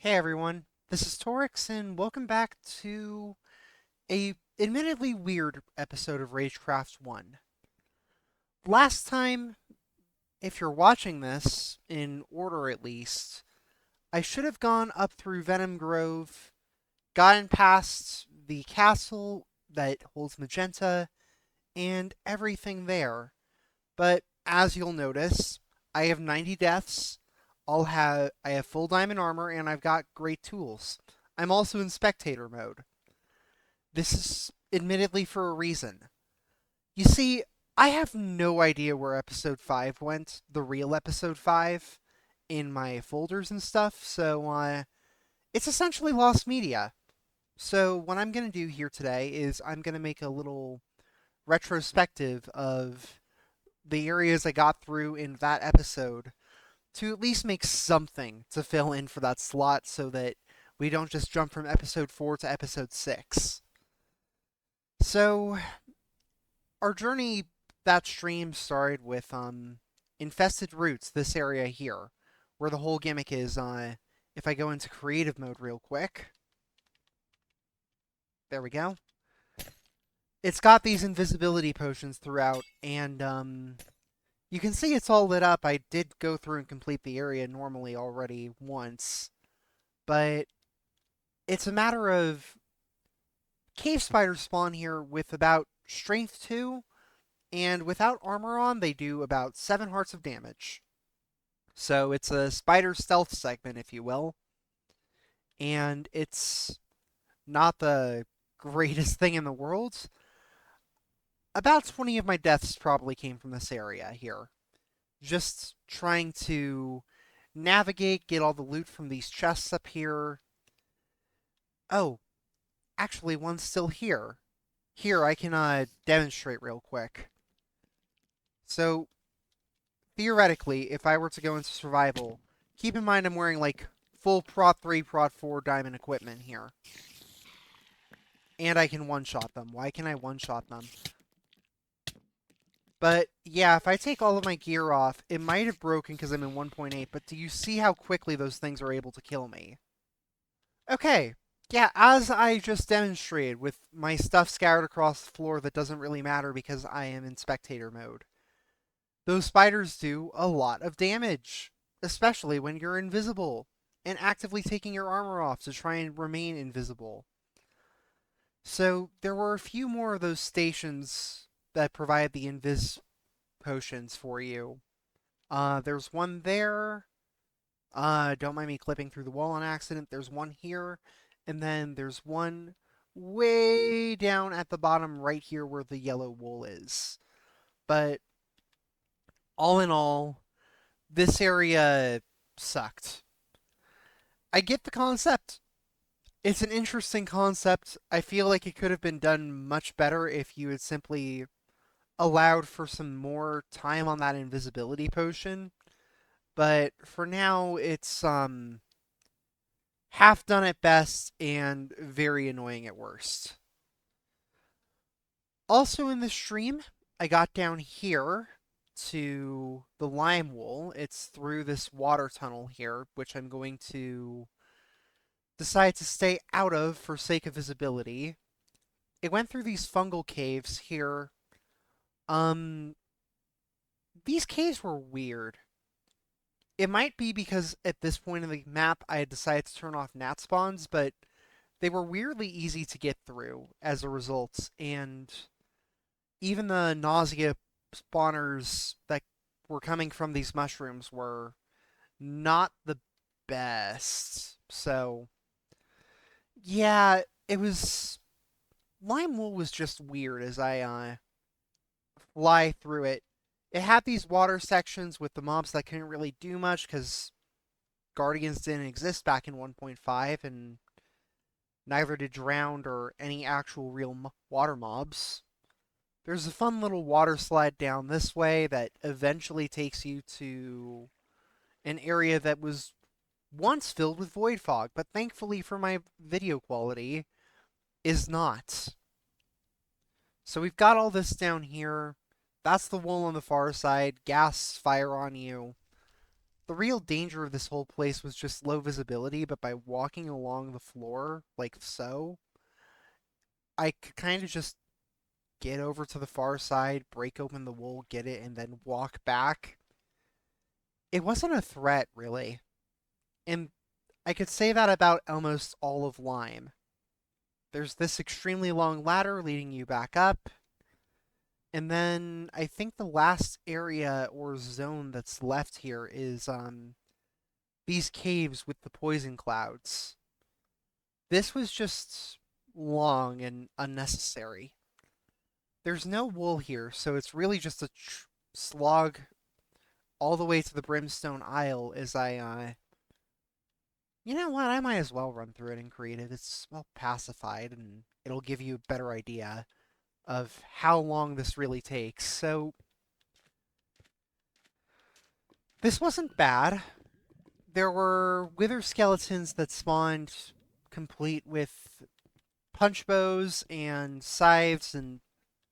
Hey everyone, this is Torix, and welcome back to a admittedly weird episode of Ragecraft 1. Last time, if you're watching this, in order at least, I should have gone up through Venom Grove, gotten past the castle that holds Magenta, and everything there. But as you'll notice, I have 90 deaths. I have full diamond armor and I've got great tools. I'm also in spectator mode. This is admittedly for a reason. You see, I have no idea where episode 5 went, the real episode 5, in my folders and stuff, so it's essentially lost media. So what I'm going to do here today is I'm going to make a little retrospective of the areas I got through in that episode to at least make something to fill in for that slot so that we don't just jump from episode 4 to episode 6. So, our journey that stream started with infested roots, this area here, where the whole gimmick is if I go into creative mode real quick. There we go. It's got these invisibility potions throughout, and you can see it's all lit up. I did go through and complete the area normally already once, but it's a matter of cave spiders spawn here with about strength 2, and without armor on, they do about 7 hearts of damage. So it's a spider stealth segment, if you will, and it's not the greatest thing in the world. About 20 of my deaths probably came from this area here. Just trying to navigate, get all the loot from these chests up here. Oh, actually, one's still here. Here, I can demonstrate real quick. So, theoretically, if I were to go into survival, keep in mind I'm wearing, like, full Prot 3, Prot 4 diamond equipment here. And I can one-shot them. Why can I one-shot them? But, yeah, if I take all of my gear off, it might have broken because I'm in 1.8, but do you see how quickly those things are able to kill me? Okay, yeah, as I just demonstrated, with my stuff scattered across the floor that doesn't really matter because I am in spectator mode. Those spiders do a lot of damage, especially when you're invisible and actively taking your armor off to try and remain invisible. So there were a few more of those stations that provide the invis potions for you. There's one there. Don't mind me clipping through the wall on accident. There's one here, and then there's one way down at the bottom right here where the yellow wool is. But all in all, this area sucked. I get the concept. It's an interesting concept. I feel like it could have been done much better if you had simply allowed for some more time on that invisibility potion. But for now, it's half done at best and very annoying at worst. Also in the stream, I got down here to the lime wool. It's through this water tunnel here, which I'm going to decide to stay out of for sake of visibility. It went through these fungal caves here. Um, these caves were weird. It might be because at this point in the map I had decided to turn off gnat spawns, but they were weirdly easy to get through as a result, and even the nausea spawners that were coming from these mushrooms were not the best. So, yeah, it was. Lime Wool was just weird as I fly through it. It had these water sections with the mobs that couldn't really do much because Guardians didn't exist back in 1.5, and neither did Drowned or any actual real water mobs. There's a fun little water slide down this way that eventually takes you to an area that was once filled with void fog, but thankfully for my video quality, is not. So we've got all this down here. That's the wool on the far side. Gas fire on you. the real danger of this whole place was just low visibility, but by walking along the floor, like so, I could kind of just get over to the far side, break open the wool, get it, and then walk back. It wasn't a threat, really. And I could say that about almost all of Lyme. There's this extremely long ladder leading you back up, and then I think the last area or zone that's left here is these caves with the poison clouds. This was just long and unnecessary. There's no wool here, so it's really just a slog all the way to the Brimstone Isle as you know what, I might as well run through it in creative. It's well pacified, and it'll give you a better idea of how long this really takes. So, this wasn't bad. There were wither skeletons that spawned complete with punch bows and scythes, and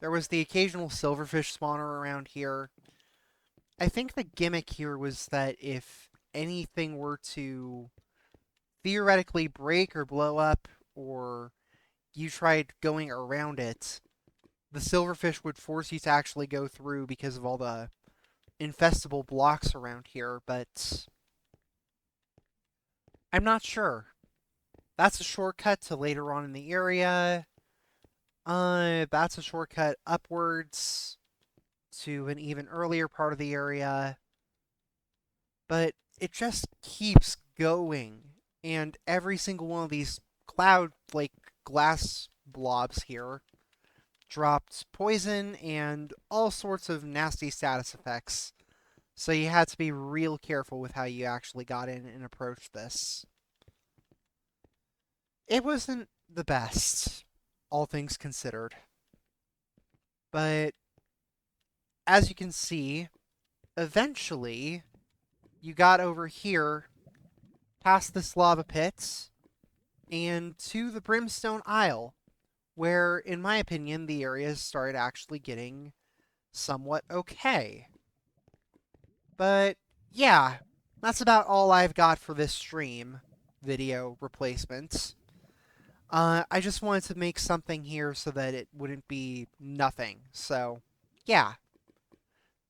there was the occasional silverfish spawner around here. I think the gimmick here was that if anything were to theoretically break or blow up, or you tried going around it, the silverfish would force you to actually go through because of all the infestable blocks around here, but I'm not sure. That's a shortcut to later on in the area. That's a shortcut upwards to an even earlier part of the area. But it just keeps going. And every single one of these cloud, like, glass blobs here dropped poison and all sorts of nasty status effects. So you had to be real careful with how you actually got in and approached this. It wasn't the best, all things considered. But as you can see, eventually you got over here past this lava pit and to the Brimstone Isle, where, in my opinion, the areas started actually getting somewhat okay. But yeah, that's about all I've got for this stream video replacement. I just wanted to make something here so that it wouldn't be nothing. So, yeah.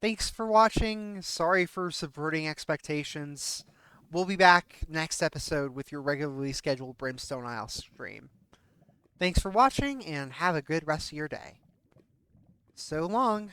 Thanks for watching. Sorry for subverting expectations. We'll be back next episode with your regularly scheduled Brimstone Isle stream. Thanks for watching, and have a good rest of your day. So long.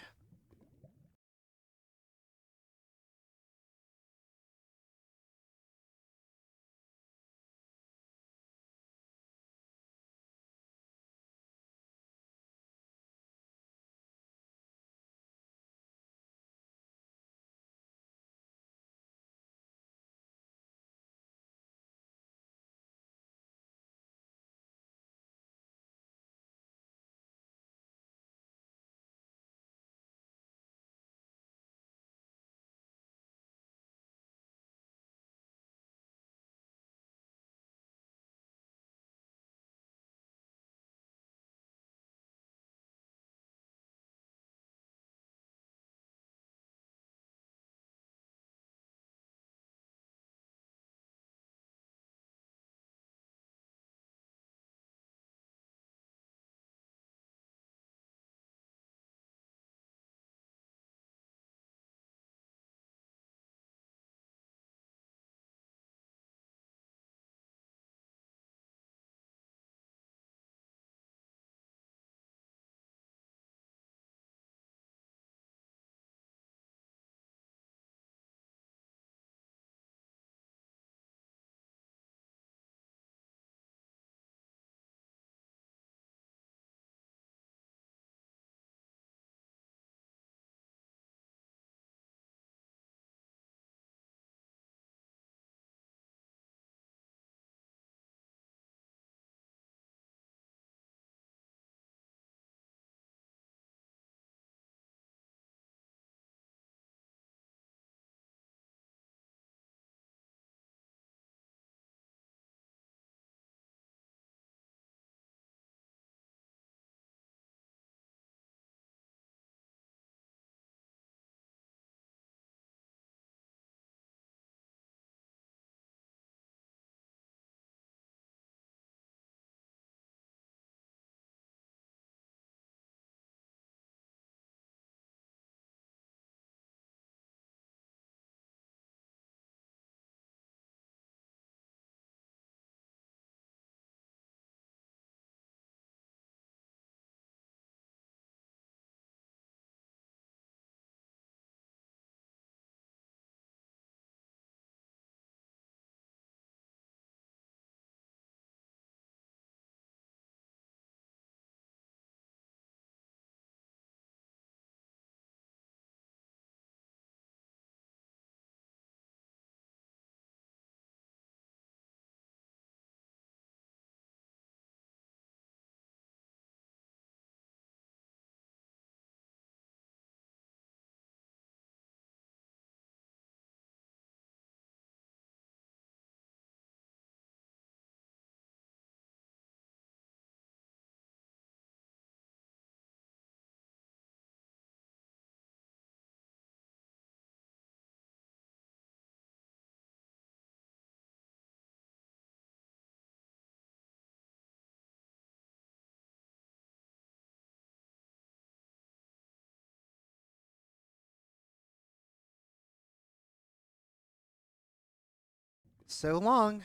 So long.